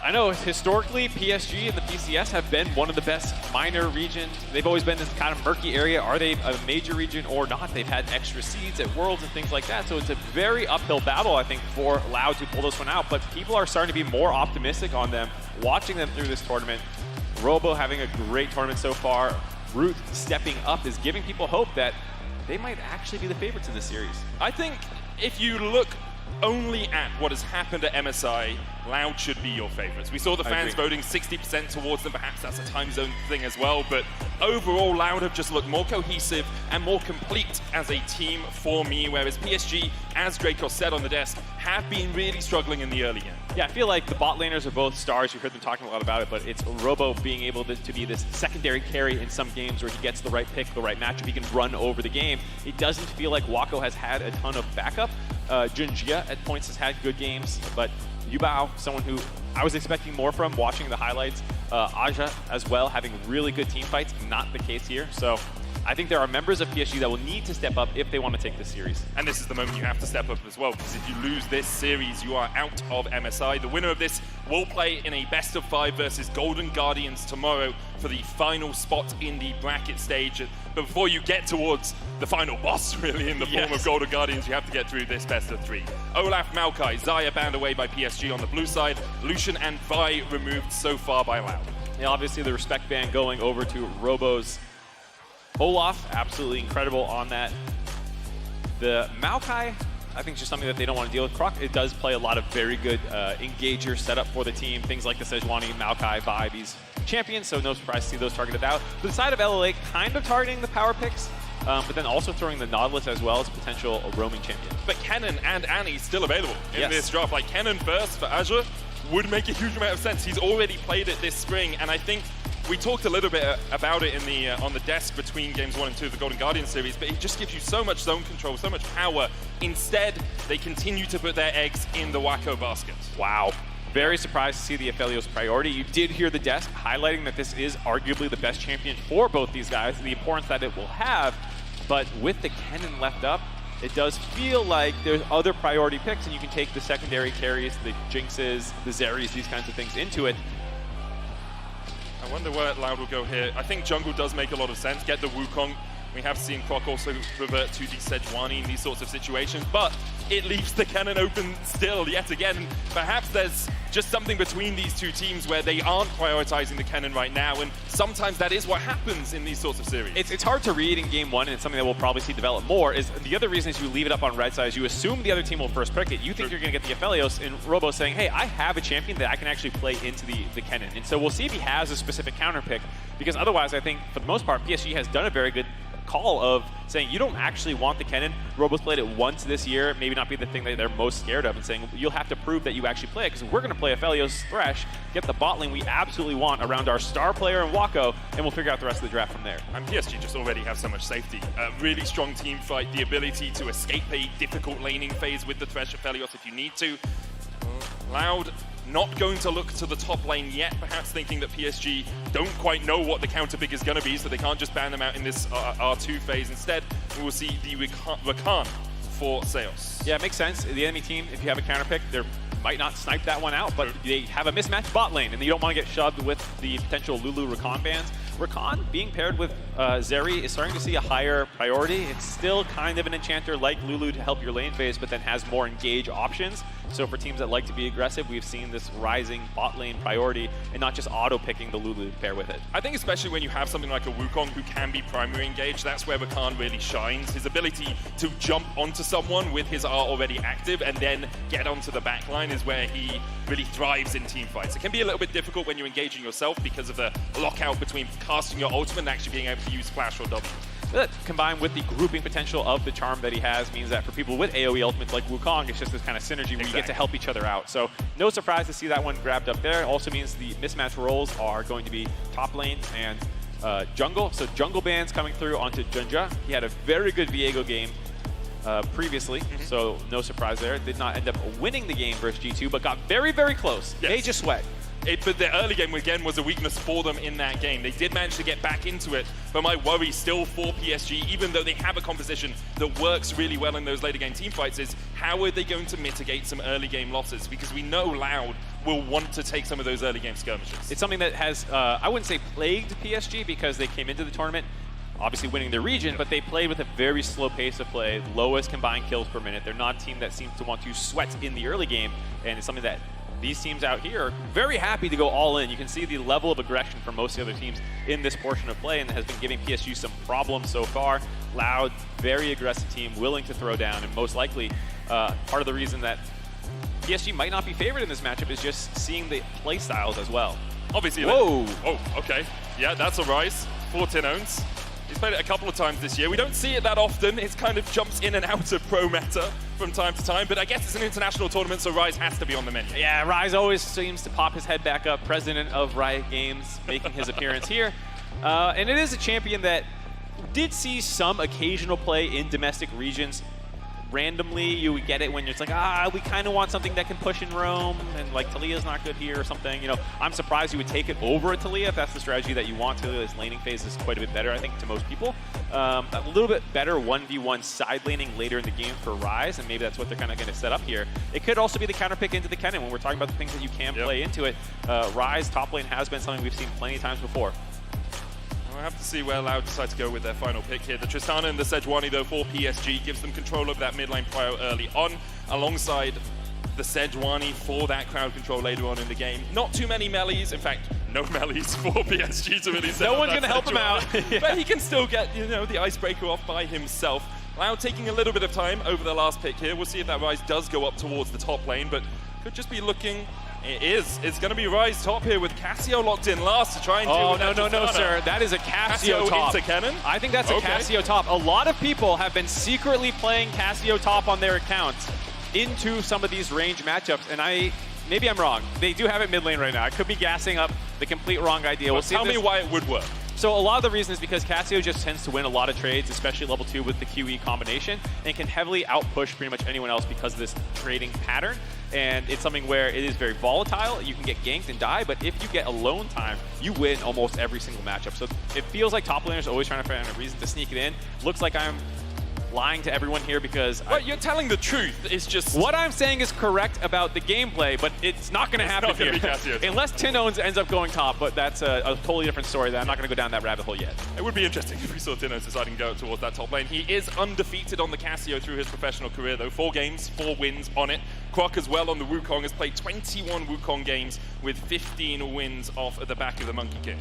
I know historically PSG and the PCS have been one of the best minor regions. They've always been this kind of murky area. Are they a major region or not? They've had extra seeds at Worlds and things like that. So it's a very uphill battle, I think, for Loud to pull this one out. But people are starting to be more optimistic on them, watching them through this tournament. Robo having a great tournament so far. Root stepping up is giving people hope that they might actually be the favorites in this series. I think if you look only at what has happened at MSI, Loud should be your favorites. We saw the fans voting 60% towards them. Perhaps that's a time zone thing as well. But overall, Loud have just looked more cohesive and more complete as a team for me, whereas PSG, as Dracos said on the desk, have been really struggling in the early game. Yeah, I feel like the bot laners are both stars. You heard them talking a lot about it, but it's Robo being able to be this secondary carry in some games where he gets the right pick, the right matchup, he can run over the game. It doesn't feel like Wako has had a ton of backup. Junjia at points has had good games, but Yubao, someone who I was expecting more from watching the highlights. Aja as well, having really good team fights, not the case here. So I think there are members of PSG that will need to step up if they want to take this series. And this is the moment you have to step up as well, because if you lose this series, you are out of MSI. The winner of this will play in a best-of-5 versus Golden Guardians tomorrow for the final spot in the bracket stage. But before you get towards the final boss, really, in the form of Golden Guardians, you have to get through this best-of-3. Olaf, Maokai, Xayah banned away by PSG on the blue side, Lucian and Vi removed so far by Loud. Yeah, obviously the respect ban going over to Robo's Olaf, absolutely incredible on that. The Maokai, I think, is just something that they don't want to deal with. Croc, it does play a lot of very good engager setup for the team. Things like the Sejuani, Maokai, Vi, these champions, so no surprise to see those targeted out. The side of LLL kind of targeting the power picks, but then also throwing the Nautilus as well as potential roaming champion. But Kennen and Annie still available in this draft. Like Kennen first for Azure would make a huge amount of sense. He's already played it this spring, and I think we talked a little bit about it in the on the desk between games 1 and 2 of the Golden Guardian series, but it just gives you so much zone control, so much power. Instead, they continue to put their eggs in the Wako basket. Wow. Very surprised to see the Aphelios priority. You did hear the desk highlighting that this is arguably the best champion for both these guys, the importance that it will have. But with the Kennen left up, it does feel like there's other priority picks, and you can take the secondary carries, the Jinxes, the Zeris, these kinds of things into it. I wonder where Loud will go here. I think jungle does make a lot of sense. Get the Wukong. We have seen Croc also revert to the Sejuani in these sorts of situations, but it leaves the Kennen open still yet again. Perhaps there's just something between these two teams where they aren't prioritizing the Kennen right now, and sometimes that is what happens in these sorts of series. It's hard to read in game 1, and it's something that we'll probably see develop more. Is the other reason is you leave it up on right side is you assume the other team will first pick it. You think you're going to get the Aphelios, and Robo saying, hey, I have a champion that I can actually play into the Kennen. And so we'll see if he has a specific counter pick, because otherwise I think for the most part PSG has done a very good call of saying you don't actually want the Kennen. Robo's played it once this year, maybe not be the thing that they're most scared of, and saying you'll have to prove that you actually play it, because we're going to play Aphelios Thresh, get the bot lane we absolutely want around our star player and Wako, and we'll figure out the rest of the draft from there. And PSG just already have so much safety. A really strong team fight, the ability to escape a difficult laning phase with the Thresh Aphelios if you need to. Loud not going to look to the top lane yet, perhaps thinking that PSG don't quite know what the counter pick is going to be, so they can't just ban them out in this R2 phase. Instead, we will see the Rakan for Seos. Yeah, it makes sense. The enemy team, if you have a counter pick, they might not snipe that one out, but they have a mismatched bot lane, and you don't want to get shoved with the potential Lulu Rakan bans. Rakan being paired with Zeri is starting to see a higher priority. It's still kind of an enchanter like Lulu to help your lane phase, but then has more engage options. So for teams that like to be aggressive, we've seen this rising bot lane priority and not just auto-picking the Lulu to pair with it. I think especially when you have something like a Wukong who can be primary engaged, that's where Rakan really shines. His ability to jump onto someone with his R already active and then get onto the backline is where he really thrives in team fights. It can be a little bit difficult when you're engaging yourself because of the lockout between casting your ultimate and actually being able to use flash or W. That, combined with the grouping potential of the charm that he has, means that for people with AoE ultimates like Wukong, it's just this kind of synergy where you get to help each other out. So no surprise to see that one grabbed up there. It also means the mismatch roles are going to be top lane and jungle. So jungle bans coming through onto Junja. He had a very good Viego game previously, so no surprise there. Did not end up winning the game versus G2, but got very, very close. Yes. They just sweat. But the early game, again, was a weakness for them in that game. They did manage to get back into it, but my worry still for PSG, even though they have a composition that works really well in those later game team fights, is how are they going to mitigate some early game losses? Because we know Loud will want to take some of those early game skirmishes. It's something that has, I wouldn't say plagued PSG because they came into the tournament obviously winning their region, but they played with a very slow pace of play, lowest combined kills per minute. They're not a team that seems to want to sweat in the early game, and it's something that these teams out here are very happy to go all in. You can see the level of aggression from most of the other teams in this portion of play, and has been giving PSG some problems so far. Loud, very aggressive team, willing to throw down, and most likely part of the reason that PSG might not be favored in this matchup is just seeing the play styles as well. Obviously. Whoa! Oh, okay. Yeah, that's a rise for Talon's. He's played it a couple of times this year. We don't see it that often. It kind of jumps in and out of pro meta from time to time, but I guess it's an international tournament, so Rise has to be on the menu. Yeah, Rise always seems to pop his head back up. President of Riot Games making his appearance here. And it is a champion that did see some occasional play in domestic regions. Randomly, you would get it when it's like, we kind of want something that can push in Rome, and like Talia's not good here or something. You know, I'm surprised you would take it over a Talia if that's the strategy that you want. Talia's laning phase is quite a bit better, I think, to most people. A little bit better 1v1 side laning later in the game for Rise, and maybe that's what they're kind of going to set up here. It could also be the counter pick into the Kennen when we're talking about the things that you can play into it. Rise top lane has been something we've seen plenty of times before. We'll have to see where Loud decide to go with their final pick here. The Tristana and the Sejuani, though, for PSG, gives them control over that mid lane prio early on, alongside the Sejuani for that crowd control later on in the game. Not too many melees, in fact, no melees for PSG to really set No up one's that going to help him out. Yeah. But he can still get, you know, the icebreaker off by himself. Loud taking a little bit of time over the last pick here. We'll see if that Rise does go up towards the top lane, but could just be looking. It is. It's going to be Rise top here with Cassio locked in last to try and deal with that. No, sir. That is a Cassio top. Into Kennen? I think that's a Cassio top. A lot of people have been secretly playing Cassio top on their accounts into some of these range matchups, and maybe I'm wrong. They do have it mid lane right now. I could be gassing up the complete wrong idea. Well, tell me why it would work. So a lot of the reason is because Cassio just tends to win a lot of trades, especially level 2 with the QE combination, and can heavily outpush pretty much anyone else because of this trading pattern. And it's something where it is very volatile. You can get ganked and die, but if you get alone time, you win almost every single matchup. So it feels like top laners are always trying to find a reason to sneak it in. Looks like I'm lying to everyone here because you're telling the truth. It's just what I'm saying is correct about the gameplay, but it's not going to happen here unless Tinones ends up going top. But that's a totally different story. That I'm not going to go down that rabbit hole yet. It would be interesting if we saw Tinones deciding to go towards that top lane. He is undefeated on the Cassio through his professional career, though. 4 games, 4 wins on it. Croc as well on the Wukong has played 21 Wukong games with 15 wins off at the back of the Monkey King.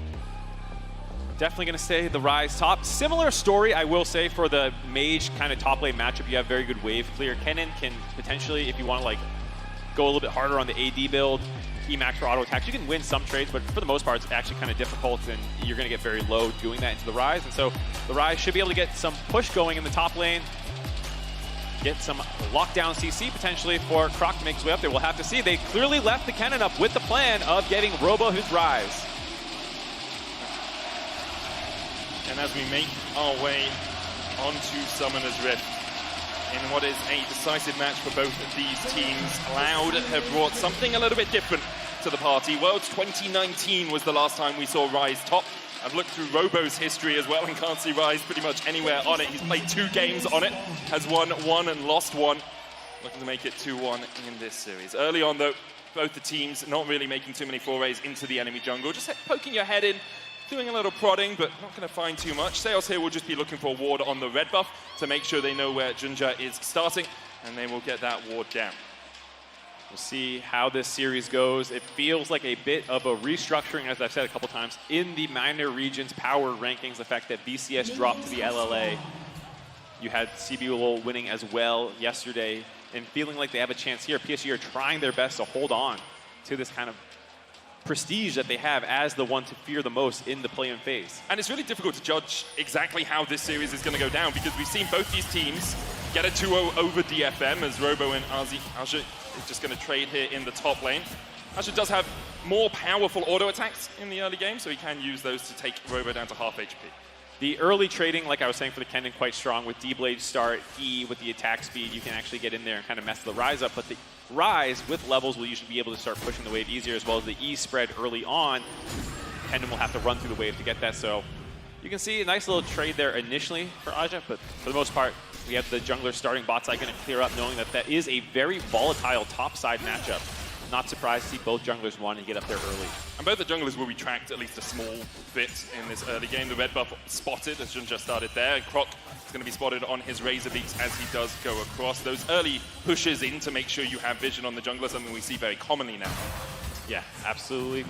Definitely going to say the Rise top. Similar story, I will say, for the Mage kind of top lane matchup. You have very good wave clear. Kennen can potentially, if you want to like go a little bit harder on the AD build, Emax for auto attacks, you can win some trades, but for the most part, it's actually kind of difficult, and you're going to get very low doing that into the Rise. And so the Rise should be able to get some push going in the top lane, get some lockdown CC potentially for Croc to make his way up there. We'll have to see. They clearly left the Kennen up with the plan of getting Robo his Rise. And as we make our way onto Summoner's Rift, in what is a decisive match for both of these teams, Loud have brought something a little bit different to the party. Worlds 2019 was the last time we saw Rise top. I've looked through Robo's history as well and can't see Rise pretty much anywhere on it. He's played 2 games on it, has won 1 and lost 1. Looking to make it 2-1 in this series. Early on, though, both the teams not really making too many forays into the enemy jungle, just poking your head in, doing a little prodding, but not going to find too much. Seos here will just be looking for a ward on the red buff to make sure they know where Junja is starting, and they will get that ward down. We'll see how this series goes. It feels like a bit of a restructuring, as I've said a couple times, in the minor regions power rankings. The fact that BCS dropped to the LLA. You had CBUL winning as well yesterday, and feeling like they have a chance here. PSG are trying their best to hold on to this kind of prestige that they have as the one to fear the most in the play-in phase. And it's really difficult to judge exactly how this series is going to go down, because we've seen both these teams get a 2-0 over DFM, as Robo and Aja is just going to trade here in the top lane. Aja does have more powerful auto attacks in the early game, so he can use those to take Robo down to half HP. The early trading, like I was saying for the Kennen, quite strong with D-Blade start, E with the attack speed. You can actually get in there and kind of mess the Rise up, but the Rise with levels will usually be able to start pushing the wave easier, as well as the E spread early on. Kennen will have to run through the wave to get that, so you can see a nice little trade there initially for Aja, but for the most part, we have the jungler starting bot side going to clear up, knowing that that is a very volatile top side matchup. not surprised to see both junglers wanting to get up there early. And both the junglers will be tracked at least a small bit in this early game. The red buff spotted as Junja started there, and Croc is going to be spotted on his Razor Beaks as he does go across. Those early pushes in to make sure you have vision on the jungler, something we see very commonly now. Yeah, absolutely.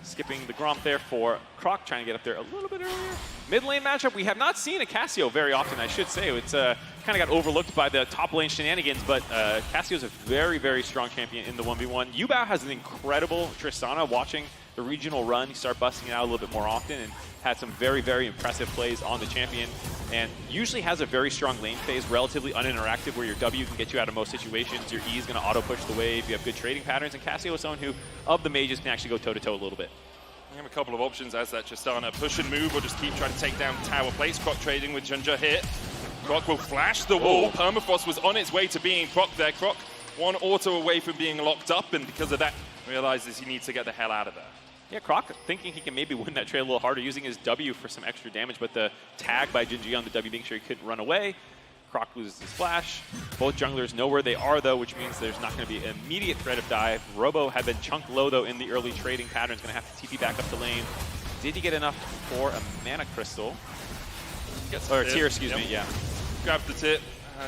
Skipping the Gromp there for Croc, trying to get up there a little bit earlier. Mid lane matchup, we have not seen a Cassio very often, I should say. It's kind of got overlooked by the top lane shenanigans, but Cassio's a very, very strong champion in the 1v1. Yubao has an incredible Tristana. Watching the regional run, you start busting it out a little bit more often, and had some very, very impressive plays on the champion. And usually has a very strong lane phase, relatively uninteractive, where your W can get you out of most situations. Your E is going to auto-push the wave. You have good trading patterns. And Cassio is someone who, of the mages, can actually go toe-to-toe a little bit. We have a couple of options as that Tristana push and move, or just keep trying to take down tower place. Croc trading with Junja here. Croc will flash the wall. Permafrost was on its way to being Croc there. Croc one auto away from being locked up, and because of that, realizes he needs to get the hell out of there. Yeah, Croc thinking he can maybe win that trade a little harder, using his W for some extra damage, but the tag by Jinji on the W, making sure he couldn't run away. Croc loses his flash. Both junglers know where they are, though, which means there's not going to be an immediate threat of dive. Robo had been chunked low, though, in the early trading patterns. Going to have to TP back up the lane. Did he get enough for a mana crystal? Or a tear, excuse me, yeah. Grab the tip.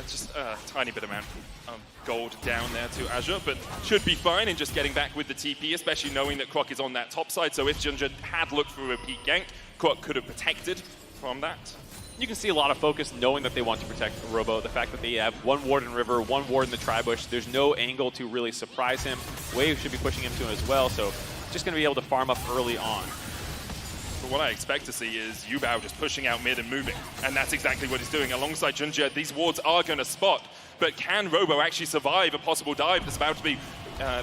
Just a tiny bit amount of gold down there to Azure, but should be fine in just getting back with the TP, especially knowing that Croc is on that top side. So if Junja had looked for a repeat gank, Croc could have protected from that. You can see a lot of focus knowing that they want to protect Robo. The fact that they have one ward in River, one ward in the Tribush. There's no angle to really surprise him. Wave should be pushing him to him as well, so just going to be able to farm up early on. But what I expect to see is Yubao just pushing out mid and moving, and that's exactly what he's doing. Alongside Junja, these wards are going to spot, but can Robo actually survive a possible dive that's about to be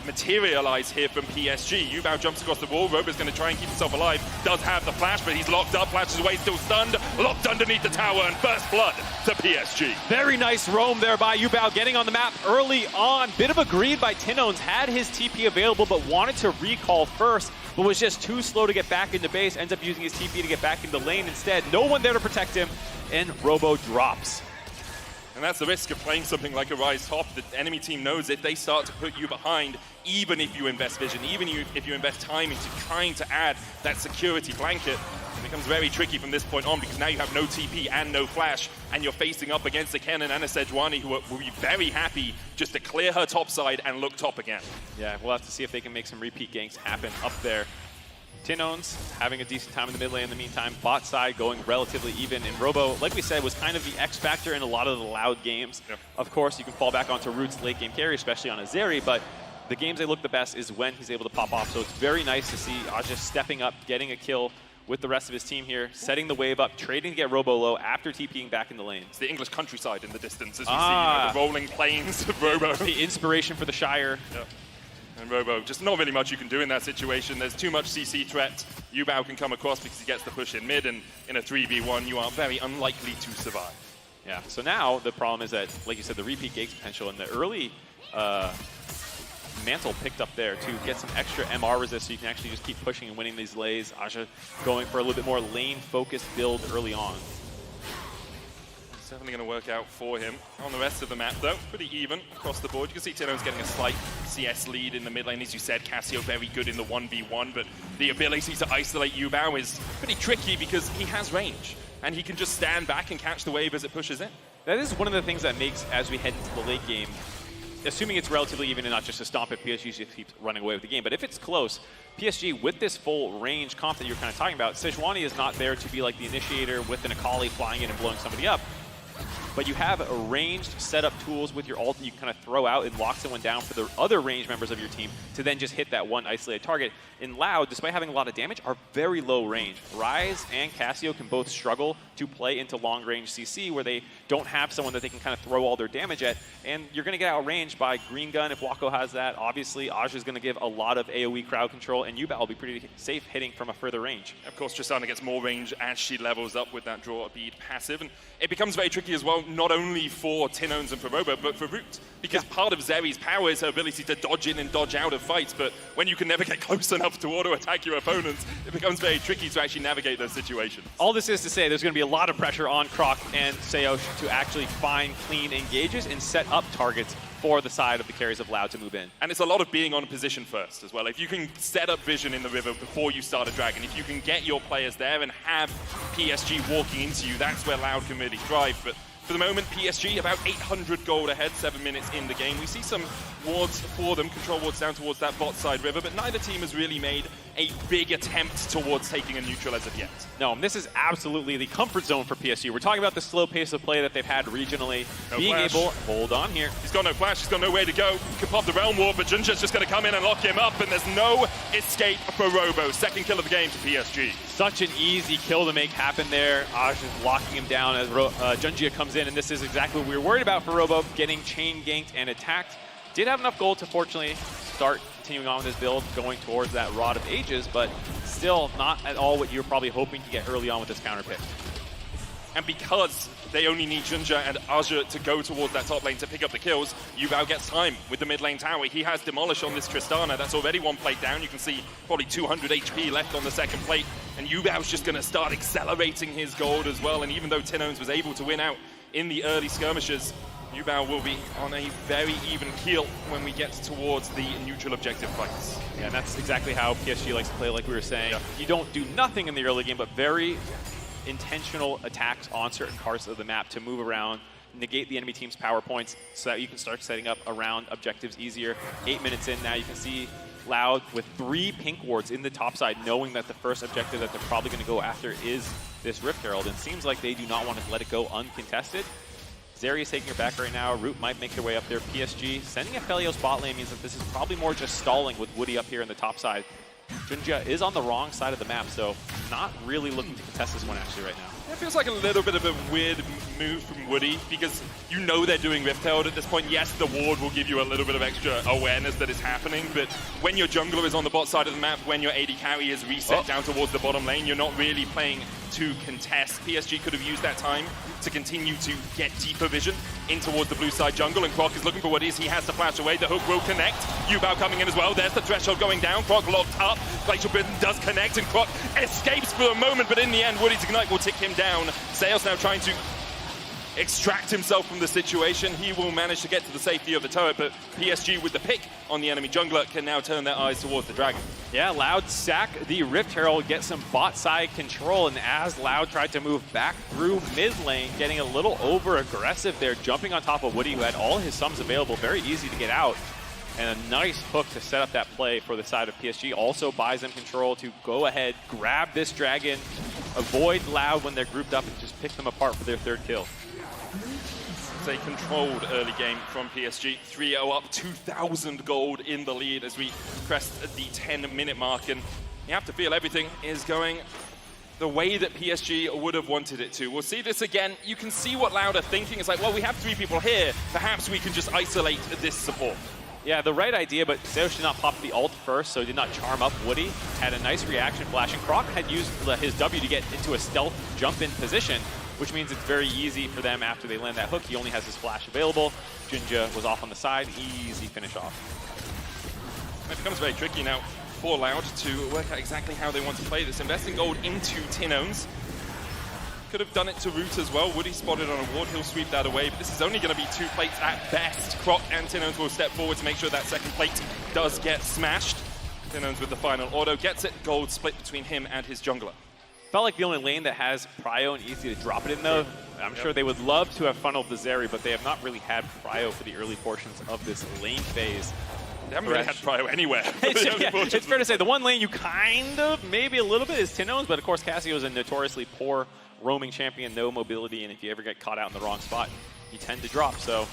materialized here from PSG? Yubao jumps across the wall. Robo's going to try and keep himself alive. Does have the flash, but he's locked up. Flashes away, still stunned. Locked underneath the tower, and first blood to PSG. Very nice roam there by Yubao, getting on the map early on. Bit of a greed by Tinones. Had his TP available, but wanted to recall first, but was just too slow to get back into base. Ends up using his TP to get back into lane instead. No one there to protect him, and Robo drops. And that's the risk of playing something like a Rise Top. The enemy team knows if they start to put you behind, even if you invest vision, even if you invest time into trying to add that security blanket, it becomes very tricky from this point on, because now you have no TP and no flash, and you're facing up against a Kennen and a Sejuani who will be very happy just to clear her top side and look top again. Yeah, we'll have to see if they can make some repeat ganks happen up there. Tinones having a decent time in the mid lane in the meantime. Bot side going relatively even. And Robo, like we said, was kind of the X factor in a lot of the loud games. Yep. Of course, you can fall back onto Root's late game carry, especially on a Zeri, but the games they look the best is when he's able to pop off. So it's very nice to see Aja stepping up, getting a kill with the rest of his team here, setting the wave up, trading to get Robo low after TPing back in the lane. It's the English countryside in the distance, as you see, the rolling plains of Robo. The inspiration for the Shire. Yep. And Robo, just not really much you can do in that situation. There's too much CC threat. Yubao can come across because he gets the push in mid, and in a 3v1, you are very unlikely to survive. Yeah, so now the problem is that, like you said, the repeat gank potential and the early Mantle picked up there to get some extra MR resist, so you can actually just keep pushing and winning these lays. Aja going for a little bit more lane-focused build early on. It's definitely going to work out for him. On the rest of the map, though, pretty even across the board. You can see Tino's getting a slight CS lead in the mid lane. As you said, Cassio very good in the 1v1, but the ability to isolate Yubao is pretty tricky because he has range, and he can just stand back and catch the wave as it pushes in. That is one of the things that makes, as we head into the late game, assuming it's relatively even and not just a stomp if PSG just keeps running away with the game, but if it's close, PSG with this full range comp that you're kind of talking about, Sejuani is not there to be like the initiator with an Akali flying in and blowing somebody up. But you have arranged setup tools with your ult that you kind of throw out and lock someone down for the other ranged members of your team to then just hit that one isolated target. And Loud, despite having a lot of damage, are very low range. Ryze and Cassio can both struggle to play into long range CC where they don't have someone that they can kind of throw all their damage at. And you're going to get outranged by Green Gun if Wako has that. Obviously, Aja is going to give a lot of AoE crowd control, and Yubao will be pretty safe hitting from a further range. Of course, Tristana gets more range as she levels up with that draw bead passive. And it becomes very tricky as well, not only for Tinones and for Robo, but for Root. Because part of Zeri's power is her ability to dodge in and dodge out of fights, but when you can never get close enough to auto-attack your opponents, it becomes very tricky to actually navigate those situations. All this is to say there's going to be a lot of pressure on Croc and Seosh to actually find clean engages and set up targets for the side of the carries of Loud to move in. And it's a lot of being on position first as well. If you can set up vision in the river before you start a dragon, if you can get your players there and have PSG walking into you, that's where Loud can really thrive. But for the moment, PSG about 800 gold ahead, 7 minutes in the game. We see some wards for them, control wards down towards that bot side river, but neither team has really made a big attempt towards taking a neutral as of yet. No, this is absolutely the comfort zone for PSG. We're talking about the slow pace of play that they've had regionally. Being able, hold on here. He's got no flash, he's got no way to go. He could pop the Realm Ward, but Junja's just going to come in and lock him up, and there's no escape for Robo. Second kill of the game for PSG. Such an easy kill to make happen there. Aj just locking him down as Junjia comes in, and this is exactly what we were worried about for Robo, getting chain ganked and attacked. Did have enough gold to fortunately start continuing on with his build, going towards that Rod of Ages, but still not at all what you were probably hoping to get early on with this counter pick. And because they only need Junja and Aja to go towards that top lane to pick up the kills, Yubao gets time with the mid lane tower. He has Demolish on this Tristana. That's already one plate down. You can see probably 200 HP left on the second plate. And Yubao's just going to start accelerating his gold as well. And even though Tinones was able to win out in the early skirmishes, Yubao will be on a very even keel when we get towards the neutral objective fights. Yeah, and that's exactly how PSG likes to play, like we were saying. Yeah. You don't do nothing in the early game, but very intentional attacks on certain parts of the map to move around, negate the enemy team's power points so that you can start setting up around objectives easier. 8 minutes in now, you can see Loud with 3 pink wards in the top side, knowing that the first objective that they're probably going to go after is this Rift Herald. And it seems like they do not want to let it go uncontested. Zeri is taking her back right now. Root might make their way up there. PSG sending a Felios bot lane means that this is probably more just stalling with Woody up here in the top side. Junja is on the wrong side of the map, so not really looking to contest this one actually right now. It feels like a little bit of a weird move from Woody because you know they're doing Rift Herald at this point. Yes, the ward will give you a little bit of extra awareness that it's happening, but when your jungler is on the bot side of the map, when your AD carry is reset down towards the bottom lane, you're not really playing to contest. PSG could have used that time to continue to get deeper vision in towards the blue side jungle, and Croc is looking for Woody as he has to flash away. The hook will connect. Yubao coming in as well. There's the threshold going down. Croc locked up. Glacial Prison does connect, and Croc escapes for a moment, but in the end, Woody's Ignite will tick him down. Sails now trying to extract himself from the situation. He will manage to get to the safety of the turret, but PSG with the pick on the enemy jungler can now turn their eyes towards the dragon. Yeah, Loud sack the Rift Herald, get some bot side control, and as Loud tried to move back through mid lane, getting a little over aggressive there, jumping on top of Woody, who had all his sums available, very easy to get out. And a nice hook to set up that play for the side of PSG. Also buys them control to go ahead, grab this dragon, avoid Loud when they're grouped up, and just pick them apart for their third kill. It's a controlled early game from PSG. 3-0 up, 2,000 gold in the lead as we crest the 10-minute mark. And you have to feel everything is going the way that PSG would have wanted it to. We'll see this again. You can see what Loud are thinking. It's like, well, we have 3 people here. Perhaps we can just isolate this support. Yeah, the right idea, but Zeus did not pop the ult first, so he did not charm up Woody. Had a nice reaction flash, and Croc had used his W to get into a stealth jump-in position, which means it's very easy for them after they land that hook. He only has his flash available. Junja was off on the side. Easy finish off. It becomes very tricky now for Loud to work out exactly how they want to play this. Investing gold into Tinones. Could have done it to Root as well. Woody spotted on a ward, he'll sweep that away, but this is only going to be 2 plates at best. Croc and Tinones will step forward to make sure that second plate does get smashed. Tinones with the final auto gets it. Gold split between him and his jungler. Felt like the only lane that has Prio and easy to drop it in though. I'm sure they would love to have funneled the Zeri, but they have not really had Prio for the early portions of this lane phase. They haven't really had Prio anywhere. It's fair to say the one lane you kind of, maybe a little bit, is Tinones, but of course Cassio is a notoriously poor roaming champion, no mobility, and if you ever get caught out in the wrong spot, you tend to drop. So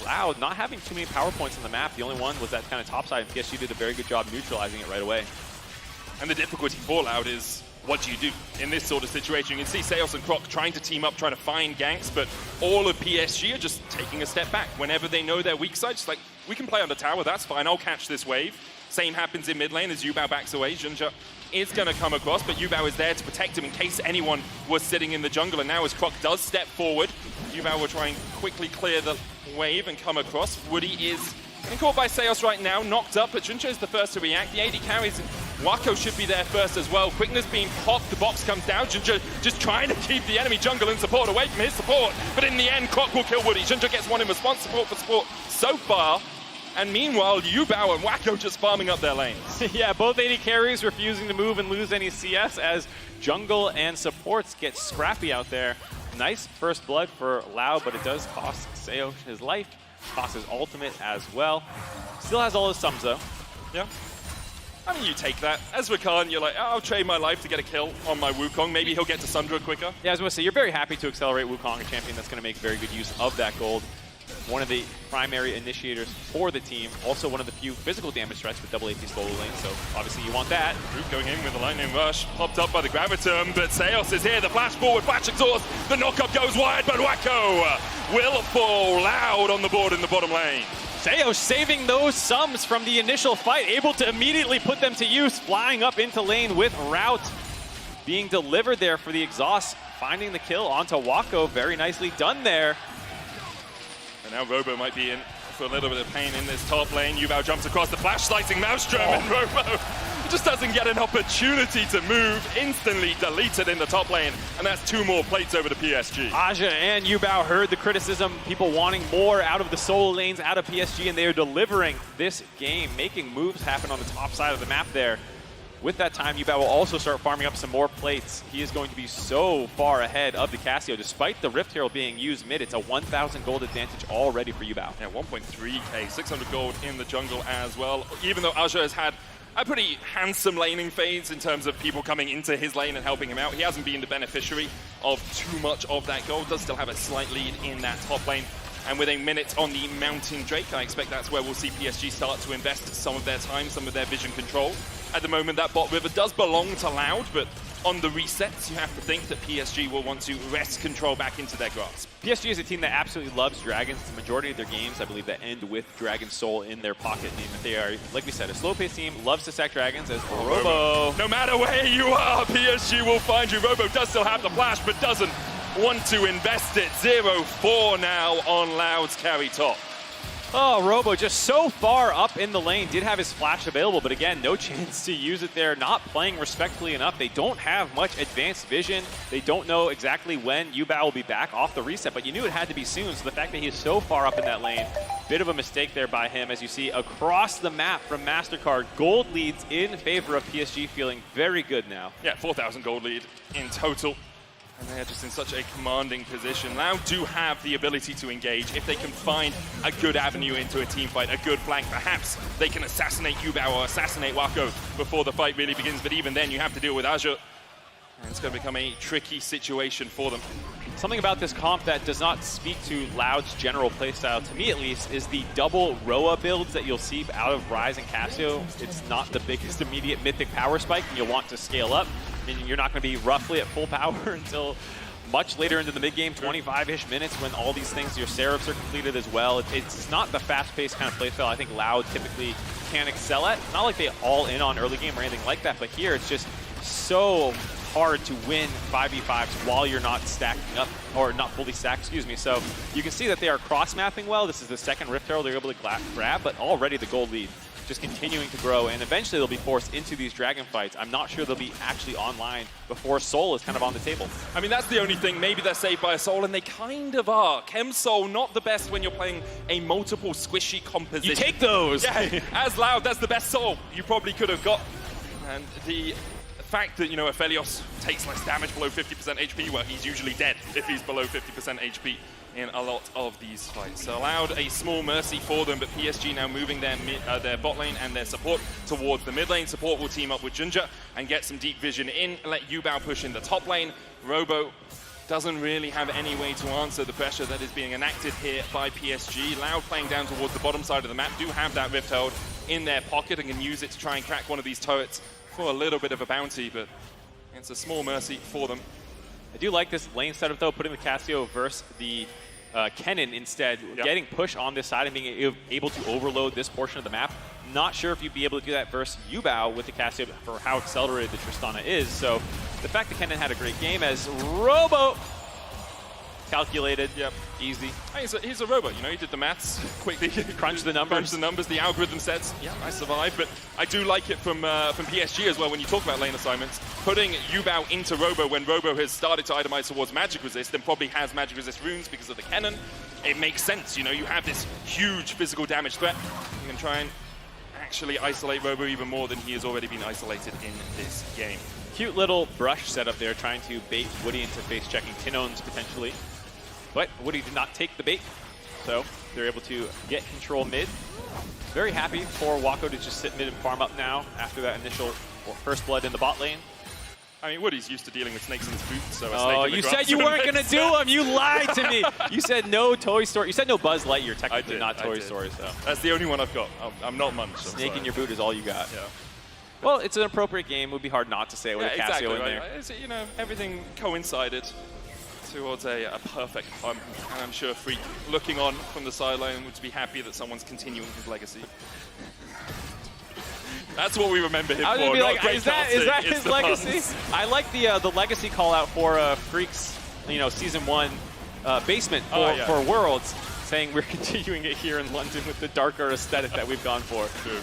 Loud not having too many power points on the map. The only one was that kind of top side, and PSG did a very good job neutralizing it right away. And the difficulty for Loud is, what do you do in this sort of situation? You can see Sails and Croc trying to team up, trying to find ganks, but all of PSG are just taking a step back. Whenever they know their weak side, just like, we can play on the tower, that's fine, I'll catch this wave. Same happens in mid lane as Yubao backs away. Junja is going to come across, but Yubao is there to protect him in case anyone was sitting in the jungle. And now as Croc does step forward, Yubao will try and quickly clear the wave and come across. Woody is getting caught by Seos right now, knocked up, but Junja is the first to react. The AD carries Wako should be there first as well. Quickness being popped, the box comes down. Jinja just trying to keep the enemy jungle and support away from his support. But in the end, Croc will kill Woody. Jinja gets one in response, support for support so far. And meanwhile, Yubao and Wako just farming up their lanes. Yeah, both AD carries refusing to move and lose any CS as jungle and supports get scrappy out there. Nice first blood for Loud, but it does cost Sayo his life, cost his ultimate as well. Still has all his sums though. Yeah. I mean, you take that. As Rakan, you're like, oh, I'll trade my life to get a kill on my Wukong. Maybe he'll get to Sundra quicker. Yeah, I was going to say, you're very happy to accelerate Wukong, a champion that's going to make very good use of that gold. One of the primary initiators for the team. Also one of the few physical damage threats with double AP solo lane, so obviously you want that. Root going in with the lightning rush, popped up by the Graviton, but Seos is here. The flash forward, flash exhaust. The knockup goes wide, but Wako will fall. Loud on the board in the bottom lane. Sayo saving those sums from the initial fight, able to immediately put them to use, flying up into lane with Rout being delivered there for the exhaust, finding the kill onto Wako. Very nicely done there. And now Robo might be in for a little bit of pain in this top lane. Yubao jumps across the flash, slicing Maelstrom, and Robo just doesn't get an opportunity to move. Instantly deleted in the top lane, and that's 2 more plates over to PSG. Aja and Yubao heard the criticism, people wanting more out of the solo lanes, out of PSG, and they are delivering this game, making moves happen on the top side of the map there. With that time, Yubao will also start farming up some more plates. He is going to be so far ahead of the Cassio. Despite the Rift Herald being used mid, it's a 1,000 gold advantage already for Yubao. Yeah, 1.3k, 600 gold in the jungle as well. Even though Aja has had a pretty handsome laning phase in terms of people coming into his lane and helping him out, he hasn't been the beneficiary of too much of that gold. Does still have a slight lead in that top lane. And with a minute on the Mountain Drake, I expect that's where we'll see PSG start to invest some of their time, some of their vision control. At the moment, that bot river does belong to Loud, but on the resets, you have to think that PSG will want to wrest control back into their grasp. PSG is a team that absolutely loves dragons. The majority of their games, I believe, that end with Dragon Soul in their pocket. Name that they are, like we said, a slow-paced team, loves to sack dragons as Robo. No matter where you are, PSG will find you. Robo does still have the flash, but doesn't want to invest it. 0-4 now on Loud's carry top. Oh, Robo just so far up in the lane, did have his flash available, but again, no chance to use it there, not playing respectfully enough. They don't have much advanced vision. They don't know exactly when Yubao will be back off the reset, but you knew it had to be soon, so the fact that he is so far up in that lane, bit of a mistake there by him, as you see across the map from MasterCard. Gold leads in favor of PSG, feeling very good now. Yeah, 4,000 gold lead in total. And they're just in such a commanding position. Loud do have the ability to engage. If they can find a good avenue into a team fight, a good flank, perhaps they can assassinate Yubao or assassinate Wako before the fight really begins. But even then, you have to deal with Azure. And it's going to become a tricky situation for them. Something about this comp that does not speak to Loud's general playstyle, to me at least, is the double Roa builds that you'll see out of Ryze and Cassio. It's not the biggest immediate mythic power spike, and you'll want to scale up. I mean, you're not going to be roughly at full power until much later into the mid-game, 25-ish minutes, when all these things, your Seraphs are completed as well. It's not the fast-paced kind of playstyle I think Loud typically can excel at. Not like they all in on early game or anything like that, but here it's just so hard to win 5v5s while you're not stacking up, or not fully stacked, excuse me. So you can see that they are cross-mapping well. This is the second Rift Herald they're able to grab, but already the gold lead just continuing to grow, and eventually they'll be forced into these dragon fights. I'm not sure they'll be actually online before Soul is kind of on the table. I mean, that's the only thing. Maybe they're saved by a Soul, and they kind of are. Chem Soul, not the best when you're playing a multiple squishy composition. You take those! Yeah, as Loud, that's the best Soul you probably could have got. And the fact that, you know, Aphelios takes less damage below 50% HP, well, he's usually dead if he's below 50% HP in a lot of these fights. So Allowed a small mercy for them, but PSG now moving their bot lane and their support towards the mid lane. Support will team up with Jinja and get some deep vision in and let Yubao push in the top lane. Robo doesn't really have any way to answer the pressure that is being enacted here by PSG. Loud playing down towards the bottom side of the map, do have that Rift Herald in their pocket and can use it to try and crack one of these turrets for a little bit of a bounty, but it's a small mercy for them. I do like this lane setup though, putting the Cassio versus the Kennen instead, getting push on this side and being able to overload this portion of the map. Not sure if you'd be able to do that versus Yubao with the Cassio for how accelerated the Tristana is. So the fact that Kennen had a great game as Robo calculated, Yep. easy. Hey, he's a robot, you know, he did the maths quickly. Crunch the numbers. Crunch the numbers, the algorithm says, yeah, I survived. But I do like it from PSG as well when you talk about lane assignments. Putting Yubao into Robo when Robo has started to itemize towards magic resist and probably has magic resist runes because of the cannon. It makes sense, you know, you have this huge physical damage threat. You can try and actually isolate Robo even more than he has already been isolated in this game. Cute little brush setup there, trying to bait Woody into face checking Tinones potentially. But Woody did not take the bait, so they're able to get control mid. Very happy for Wako to just sit mid and farm up now after that initial first blood in the bot lane. I mean, Woody's used to dealing with snakes in his boots, so oh, you said you weren't going to do them. You lied to me. You said no Toy Story. You said no Buzz Lightyear. Technically not Toy Story. So that's the only one I've got. I'm not Munch. Snake in your boot is all you got. Yeah. Well, it's an appropriate game. It would be hard not to say with a Casio exactly, in right? there. It's, you know, everything coincided towards a perfect pump, and I'm sure Freak, looking on from the sideline, would be happy that someone's continuing his legacy. That's what we remember him for. Be like, is that his legacy? Puns. I like the legacy call out for Freak's, you know, season 1 basement for Worlds, saying we're continuing it here in London with the darker aesthetic that we've gone for. True.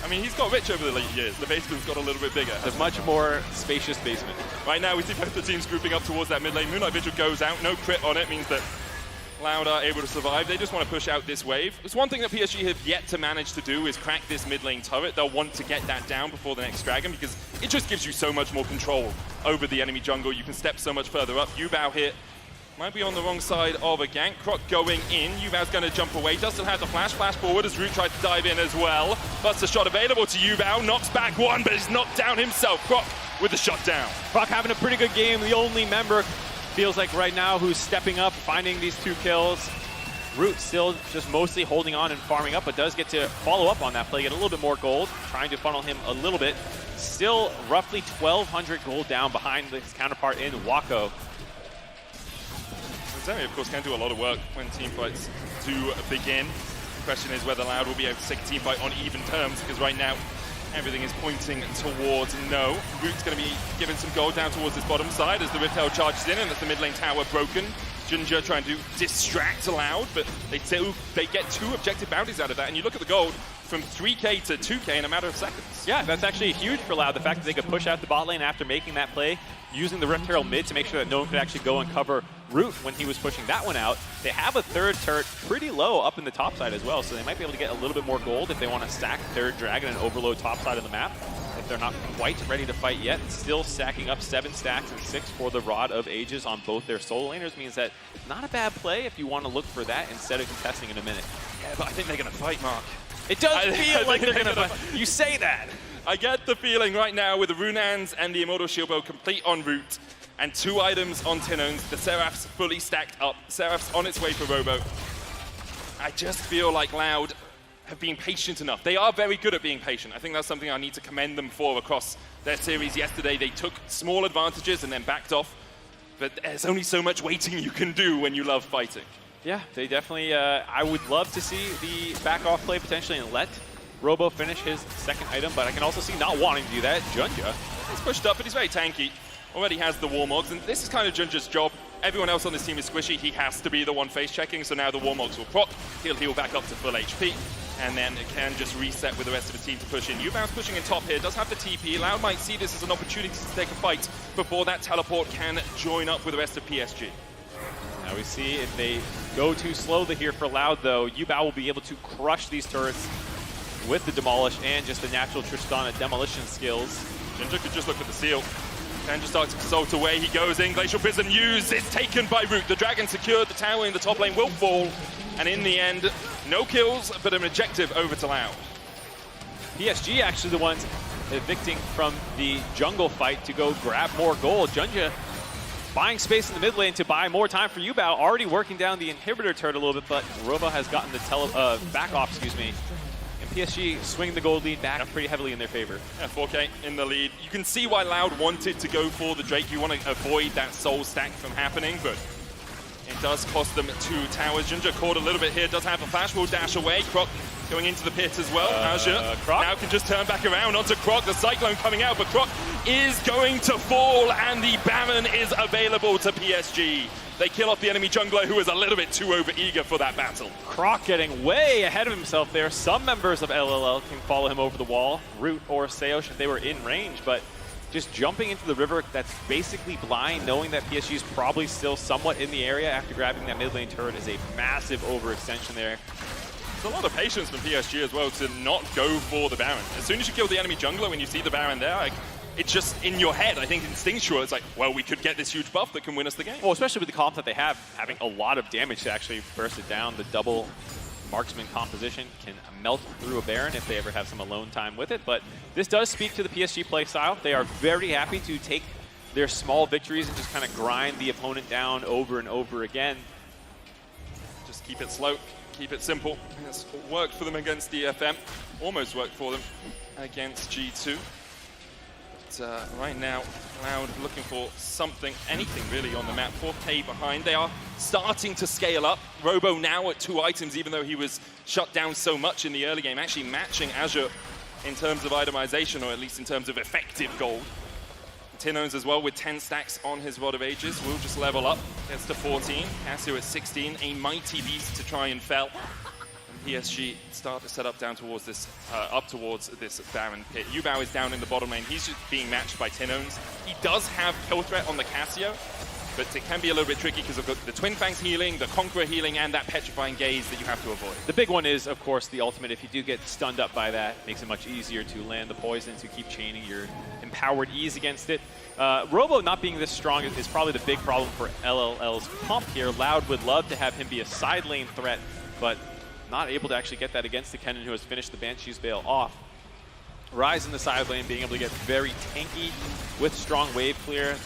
I mean, he's got rich over the years. The basement's got a little bit bigger. It's a much more spacious basement. Right now, we see both the teams grouping up towards that mid lane. Moonlight Vigil goes out. No crit on it means that Loud are able to survive. They just want to push out this wave. It's one thing that PSG have yet to manage to do is crack this mid lane turret. They'll want to get that down before the next dragon because it just gives you so much more control over the enemy jungle. You can step so much further up. Yubao here might be on the wrong side of a gank. Croc going in. Yubao's going to jump away. Does still have the flash forward as Root tries to dive in as well. Buster shot available to Yubao. Knocks back one, but he's knocked down himself. Croc with the shut down. Croc having a pretty good game. The only member feels like right now who's stepping up, finding these 2 kills. Root still just mostly holding on and farming up, but does get to follow up on that play, get a little bit more gold, trying to funnel him a little bit. Still roughly 1,200 gold down behind his counterpart in Wako. Zeri, of course, can do a lot of work when team fights do begin. The question is whether Loud will be able to take a team fight on even terms, because right now everything is pointing towards no. Root's going to be giving some gold down towards this bottom side as the Rift Herald charges in, and that's the mid lane tower broken. Ginger trying to distract Loud, but they get 2 objective bounties out of that, and you look at the gold from 3k to 2k in a matter of seconds. Yeah, that's actually huge for Loud, the fact that they could push out the bot lane after making that play, using the Rift Herald mid to make sure that no one could actually go and cover Root when he was pushing that one out. They have a 3rd turret pretty low up in the top side as well, so they might be able to get a little bit more gold if they want to stack 3rd dragon and overload top side of the map. If they're not quite ready to fight yet, still stacking up 7 stacks and 6 for the Rod of Ages on both their solo laners means that not a bad play if you want to look for that instead of contesting in a minute. Yeah, but I think they're going to fight, Mark. It does feel like they're going to fight. You say that. I get the feeling right now with the Runans and the Immortal Shieldbow complete en route and 2 items on Tinones, the Seraph's fully stacked up. Seraph's on its way for Robo. I just feel like Loud have been patient enough. They are very good at being patient. I think that's something I need to commend them for across their series yesterday. They took small advantages and then backed off. But there's only so much waiting you can do when you love fighting. Yeah, they definitely, I would love to see the back off play potentially and let Robo finish his 2nd item, but I can also see not wanting to do that. Junja. He's pushed up, but he's very tanky. Already has the Warmogs, and this is kind of Junja's job. Everyone else on this team is squishy. He has to be the one face checking, so now the Warmogs will proc. He'll heal back up to full HP, and then it can just reset with the rest of the team to push in. Yubao's pushing in top here, does have the TP. Loud might see this as an opportunity to take a fight before that teleport can join up with the rest of PSG. Now we see if they go too slowly here for Loud, though, Yubao will be able to crush these turrets with the Demolish and just the natural Tristana demolition skills. Ginger could just look at the seal. Can just start to consult away. He goes in. Glacial Prism used. It's taken by Root. The dragon secured. The tower in the top lane will fall. And in the end, no kills, but an objective over to Loud. PSG actually the ones evicting from the jungle fight to go grab more gold. Junja buying space in the mid lane to buy more time for Yubao. Already working down the inhibitor turret a little bit, but Robo has gotten the back off, excuse me. And PSG swing the gold lead back pretty heavily in their favor. Yeah, 4K in the lead. You can see why Loud wanted to go for the Drake. You want to avoid that soul stack from happening, but it does cost them 2 towers. Ginger caught a little bit here, does have a flash, will dash away. Croc going into the pit as well. Azure Croc now can just turn back around onto Croc. The Cyclone coming out, but Croc is going to fall, and the Baron is available to PSG. They kill off the enemy jungler, who is a little bit too overeager for that battle. Croc getting way ahead of himself there. Some members of LLL can follow him over the wall, Root or Seosh if they were in range, but just jumping into the river that's basically blind, knowing that PSG is probably still somewhat in the area after grabbing that mid lane turret is a massive overextension there. There's a lot of patience from PSG as well to not go for the Baron. As soon as you kill the enemy jungler, when you see the Baron there, like, it's just in your head, I think instinctual, it's like, well, we could get this huge buff that can win us the game. Well, especially with the comp that they have, having a lot of damage to actually burst it down. The double marksman composition can melt through a Baron if they ever have some alone time with it. But this does speak to the PSG play style. They are very happy to take their small victories and just kind of grind the opponent down over and over again. Just keep it slow, keep it simple. It's worked for them against DFM, almost worked for them against G2. Right now, Cloud looking for something, anything really on the map. 4K behind. They are starting to scale up. Robo now at 2 items, even though he was shut down so much in the early game, actually matching Azure in terms of itemization, or at least in terms of effective gold. Tinones as well with 10 stacks on his Rod of Ages. Will just level up. Gets to 14. Cassio at 16. A mighty beast to try and fell. PSG start to set up down towards this, up towards this Baron pit. Yubao is down in the bottom lane. He's just being matched by Tinones. He does have kill threat on the Cassio, but it can be a little bit tricky because of the Twin Fangs healing, the Conqueror healing, and that Petrifying Gaze that you have to avoid. The big one is, of course, the ultimate. If you do get stunned up by that, it makes it much easier to land the poison, to keep chaining your empowered ease against it. Robo not being this strong is probably the big problem for LLL's comp here. Loud would love to have him be a side lane threat, but not able to actually get that against the Kennen, who has finished the Banshee's Veil off. Rise in the side lane, being able to get very tanky with strong wave clear.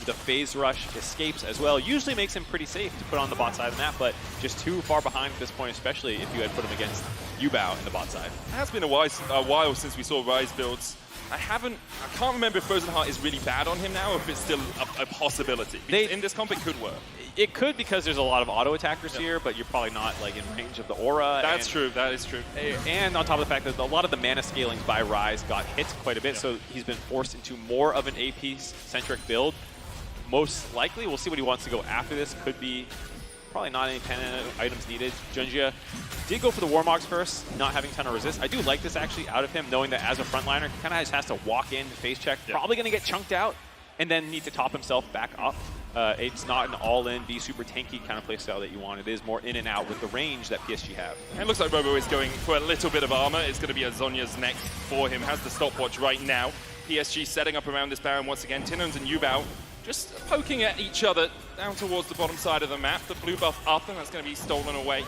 The phase rush escapes as well. Usually makes him pretty safe to put on the bot side of the map, but just too far behind at this point, especially if you had put him against Yubao in the bot side. It has been a while since we saw Rise builds. I can't remember if Frozen Heart is really bad on him now, or if it's still a possibility. In this comp, it could work. It could, because there's a lot of auto attackers here, but you're probably not like in range of the aura. That's true. That is true. And on top of the fact that a lot of the mana scalings by Rise got hit quite a bit, so he's been forced into more of an AP-centric build. Most likely, we'll see what he wants to go after this. Could be probably not any pen items needed. Junjia did go for the Warmogs first, not having ton of resist. I do like this actually out of him, knowing that as a frontliner, he kind of just has to walk in, face check, probably going to get chunked out, and then need to top himself back up. It's not an all-in, be super tanky kind of playstyle that you want. It is more in and out with the range that PSG have. And it looks like Robo is going for a little bit of armor. It's going to be a Zhonya's next for him. Has the stopwatch right now. PSG setting up around this Baron once again. Tinones and Yubao just poking at each other down towards the bottom side of the map. The blue buff up, and that's going to be stolen away,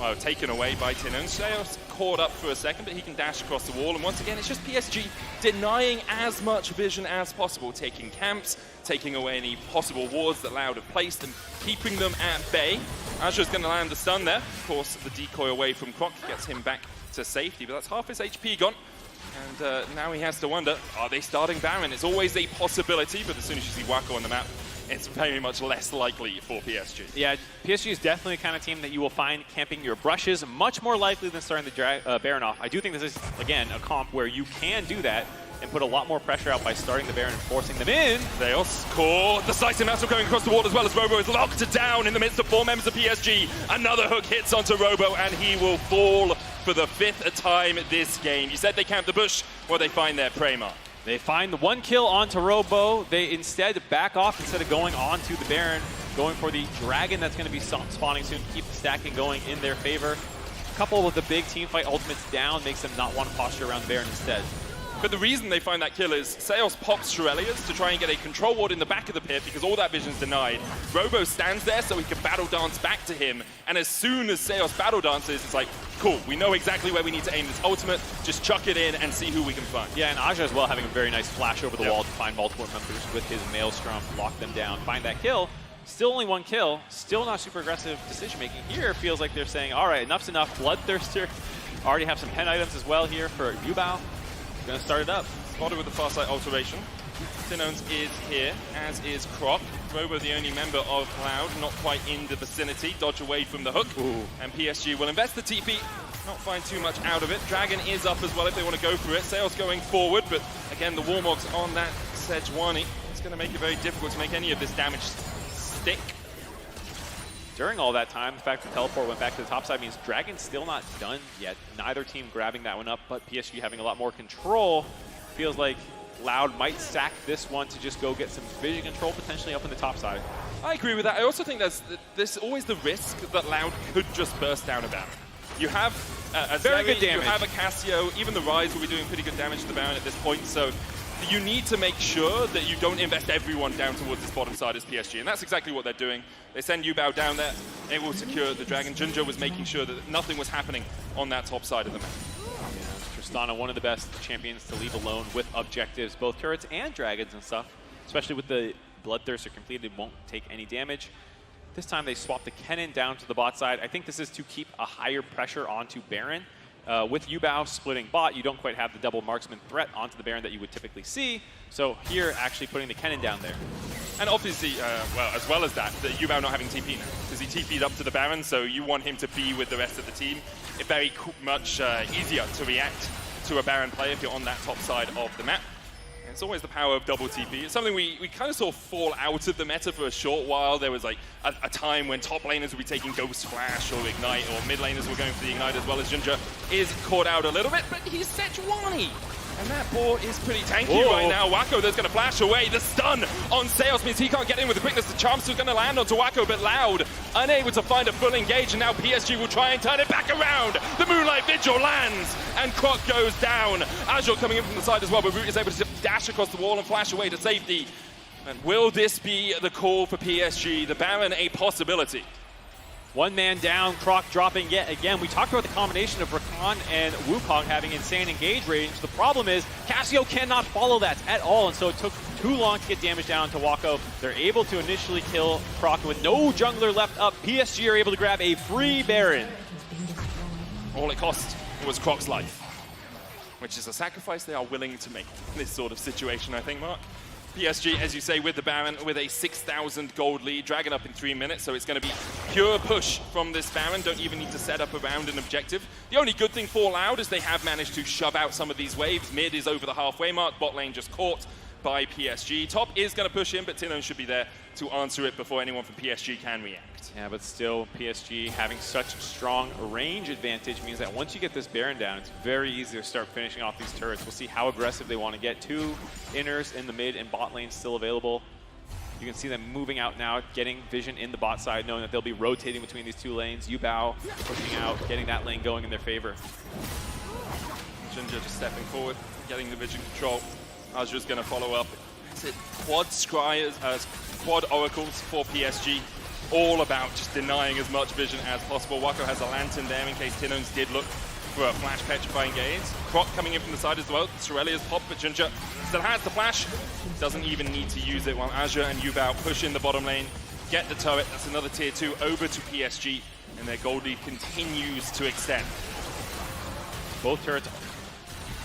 well, taken away by Tinones. Seo's caught up for a second, but he can dash across the wall. And once again, it's just PSG denying as much vision as possible, taking camps, taking away any possible wards that Loud have placed, and keeping them at bay. Azure's going to land the stun there. Of course, the decoy away from Croc gets him back to safety, but that's half his HP gone. And now he has to wonder, are they starting Baron? It's always a possibility, but as soon as you see Wako on the map, it's very much less likely for PSG. Yeah, PSG is definitely the kind of team that you will find camping your brushes, much more likely than starting the Baron off. I do think this is, again, a comp where you can do that and put a lot more pressure out by starting the Baron and forcing them in. Theos caught the Decisive Master going across the wall as well as Robo is locked down in the midst of 4 members of PSG. Another hook hits onto Robo and he will fall for the 5th time this game. You said they camp the bush, well, they find their prey mark. They find the 1 kill onto Robo. They instead back off instead of going on to the Baron, going for the Dragon that's going to be spawning soon, keep the stacking going in their favor. A couple of the big team fight ultimates down makes them not want to posture around Baron instead. But the reason they find that kill is Seos pops Shurelias to try and get a control ward in the back of the pit because all that vision's denied. Robo stands there so he can battle dance back to him, and as soon as Seos battle dances, it's like, cool, we know exactly where we need to aim this ultimate, just chuck it in and see who we can find. Yeah, and Aja as well having a very nice flash over the wall to find multiple members with his Maelstrom, lock them down, find that kill. Still only 1 kill, still not super aggressive decision making. Here feels like they're saying, all right, enough's enough, Bloodthirster. Already have some pen items as well here for Yubao. Gonna start it up. Spotted with the Farsight Alteration. Tinones is here, as is Croc. Robo, the only member of Cloud, not quite in the vicinity. Dodge away from the hook. Ooh. And PSG will invest the TP, not find too much out of it. Dragon is up as well if they want to go for it. Seos going forward, but again, the Warmogs on that Sejuani. It's going to make it very difficult to make any of this damage stick. During all that time, the fact that teleport went back to the top side means Dragon's still not done yet. Neither team grabbing that one up, but PSG having a lot more control. Feels like Loud might sack this one to just go get some vision control potentially up in the top side. I agree with that. I also think there's always the risk that Loud could just burst down a Baron. You have a very Zeri, good damage. You have a Cassio, even the Rise will be doing pretty good damage to the Baron at this point, so you need to make sure that you don't invest everyone down towards this bottom side as PSG, and that's exactly what they're doing. They send Yubao down there, they will secure the Dragon. Junja was making sure that nothing was happening on that top side of the map. Tristana, one of the best champions to leave alone with objectives, both turrets and dragons and stuff, especially with the Bloodthirster completed, won't take any damage. This time they swap the Kennen down to the bot side. I think this is to keep a higher pressure onto Baron. With Yubao splitting bot, you don't quite have the double marksman threat onto the Baron that you would typically see. So here, actually putting the Kennen down there. And obviously, well, as well as that, the Yubao not having TP now, because he TP'd up to the Baron, so you want him to be with the rest of the team. It's very much easier to react to a Baron play if you're on that top side of the map. And it's always the power of double TP. It's something we kind of saw fall out of the meta for a short while. There was like a time when top laners would be taking Ghost Flash or Ignite, or mid laners were going for the Ignite as well as Junja is caught out a little bit, but he's Sejuani. And that ball is pretty tanky right now. Wako, that's going to flash away. The stun on Seos means he can't get in with the quickness. The Charm's still going to land onto Wako, but Loud unable to find a full engage, and now PSG will try and turn it back around. The Moonlight Vigil lands, and Croc goes down. Azure coming in from the side as well, but Root is able to dash across the wall and flash away to safety. And will this be the call for PSG? The Baron a possibility. One man down, Croc dropping yet again. We talked about the combination of Rakan and Wukong having insane engage range. The problem is Cassio cannot follow that at all, and so it took too long to get damage down to Wako. They're able to initially kill Croc with no jungler left up. PSG are able to grab a free Baron. All it cost was Croc's life, which is a sacrifice they are willing to make in this sort of situation, I think, Mark. PSG, as you say, with the Baron, with a 6,000 gold lead, Dragon up in 3 minutes, so it's going to be pure push from this Baron. Don't even need to set up around an objective. The only good thing for Loud is they have managed to shove out some of these waves. Mid is over the halfway mark, bot lane just caught by PSG. Top is going to push in, but Talon should be there to answer it before anyone from PSG can react. Yeah, but still, PSG having such strong range advantage means that once you get this Baron down, it's very easy to start finishing off these turrets. We'll see how aggressive they want to get. 2 inners in the mid and bot lane still available. You can see them moving out now, getting vision in the bot side, knowing that they'll be rotating between these 2 lanes. Yubao pushing out, getting that lane going in their favor. Junja just stepping forward, getting the vision control. Azure's going to follow up. Is it quad scryers, quad oracles for PSG? All about just denying as much vision as possible. Wako has a lantern there in case Tinones did look for a flash petrifying gaze. Croc coming in from the side as well. Sorelia's pop, but Junja still has the flash. Doesn't even need to use it while Azure and Yubao push in the bottom lane. Get the turret. That's another tier 2 over to PSG, and their gold lead continues to extend. Both turrets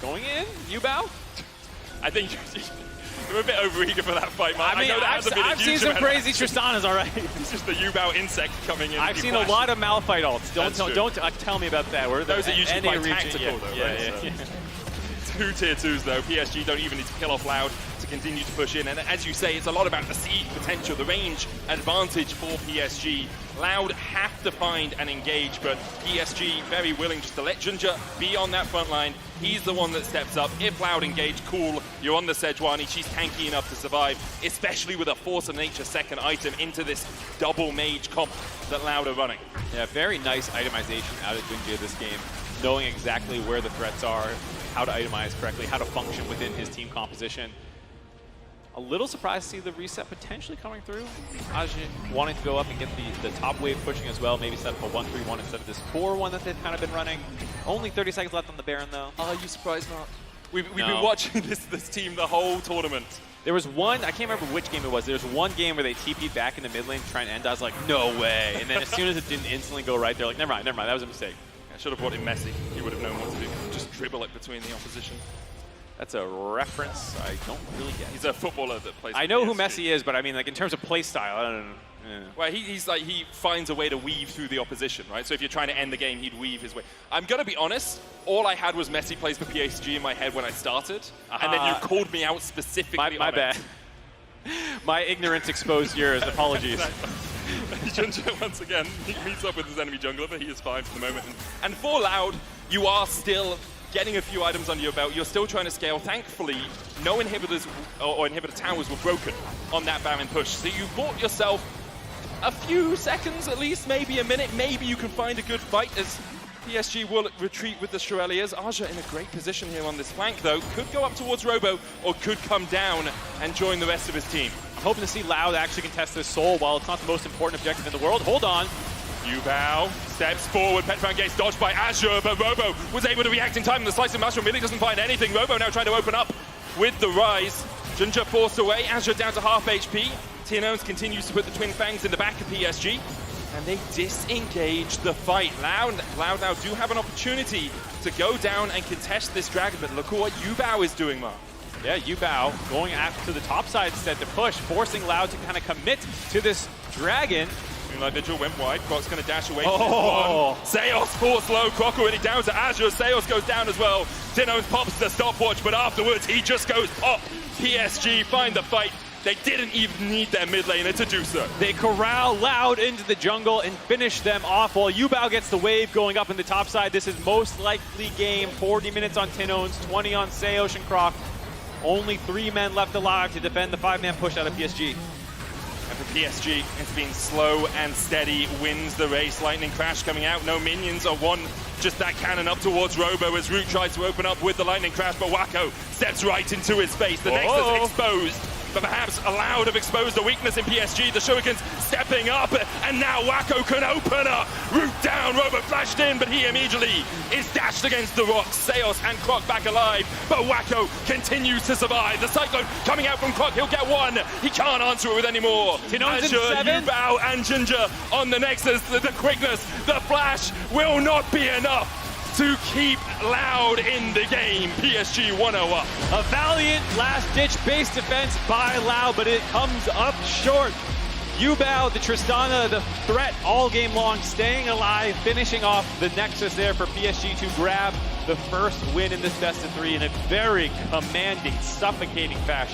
going in. Yubao? I think you're a bit overeager for that fight, Mark. I mean, I've seen some crazy Tristanas already. It's just the Yubao insect coming in. I've seen a lot of Malphite ults. Don't tell me about that. Those are usually quite tactical, though, yeah, right? Yeah. 2 tier 2s, though. PSG don't even need to kill off Loud to continue to push in. And as you say, it's a lot about the siege potential, the range advantage for PSG. Loud have to find and engage, but PSG very willing just to let Junja be on that front line. He's the one that steps up. If Loud engage, cool. You're on the Sejuani. She's tanky enough to survive, especially with a Force of Nature second item into this double mage comp that Loud are running. Yeah, very nice itemization out of Junja this game, knowing exactly where the threats are, how to itemize correctly, how to function within his team composition. A little surprised to see the reset potentially coming through. Ajin wanting to go up and get the top wave pushing as well, maybe set up a 1-3-1 instead of this 4-1 that they've kind of been running. Only 30 seconds left on the Baron, though. Are you surprised, Mark? We've been watching this team the whole tournament. There was one, I can't remember which game it was, there was one game where they TP'd back in the mid lane to try and end. I was like, no way. And then as soon as it didn't instantly go right, they're like, never mind, that was a mistake. I should have brought in Messi. He would have known what to do. Just dribble it between the opposition. That's a reference I don't really get. He's a footballer that plays. I know who Messi is, but I mean, like in terms of play style, I don't know. Well, he's like, he finds a way to weave through the opposition, right? So if you're trying to end the game, he'd weave his way. I'm going to be honest, all I had was Messi plays for PSG in my head when I started, and then you called me out specifically my bad. My ignorance exposed yours. Apologies. Junja, once again, he meets up with his enemy jungler, but he is fine for the moment. And for Loud, you are still getting a few items under your belt. You're still trying to scale. Thankfully, no inhibitors or inhibitor towers were broken on that Baron push. So you bought yourself a few seconds, at least, maybe a minute. Maybe you can find a good fight as PSG will retreat with the Shirelias. Aja in a great position here on this flank, though. Could go up towards Robo or could come down and join the rest of his team. I'm hoping to see Loud actually contest this soul. While it's not the most important objective in the world, hold on. Yubao steps forward, Petrified Gaze dodged by Azure, but Robo was able to react in time. The slice of mushroom really doesn't find anything. Robo now trying to open up with the rise. Junja forced away, Azure down to half HP. Tinones continues to put the Twin Fangs in the back of PSG, and they disengage the fight. Loud now do have an opportunity to go down and contest this dragon, but look at what Yubao is doing, Mark. Yeah, Yubao going after the top side instead to push, forcing Loud to kind of commit to this dragon. Moonlight Vigil went wide. Croc's going to dash away. Oh! Seos forced low. Croc already down to Azure. Seos goes down as well. Tinones pops the stopwatch, but afterwards he just goes pop. PSG find the fight. They didn't even need their mid laner to do so. They corral Loud into the jungle and finish them off while Yubao gets the wave going up in the top side. This is most likely game. 40 minutes on Tinones, 20 on Seos and Croc. Only 3 men left alive to defend the 5-man push out of PSG. And for PSG, it's been slow and steady, wins the race. Lightning Crash coming out, no minions or one, just that cannon up towards Robo as Root tries to open up with the Lightning Crash, but Wako steps right into his face. The Nexus exposed, but perhaps Loud have exposed a weakness in PSG. The Shurikens stepping up, and now Wako can open up. Root down, Robo flashed in, but he immediately is dashed against the rocks. Seos and Croc back alive, but Wako continues to survive. The Cyclone coming out from Croc, he'll get one. He can't answer it with any more. Tinones in 7. Yubao and Ginger on the Nexus. The quickness, the flash will not be enough to keep Loud in the game. PSG 1-0 up. A valiant last-ditch base defense by Loud, but it comes up short. Yubao, the Tristana, the threat all game long, staying alive, finishing off the Nexus there for PSG to grab the first win in this best of 3 in a very commanding, suffocating fashion.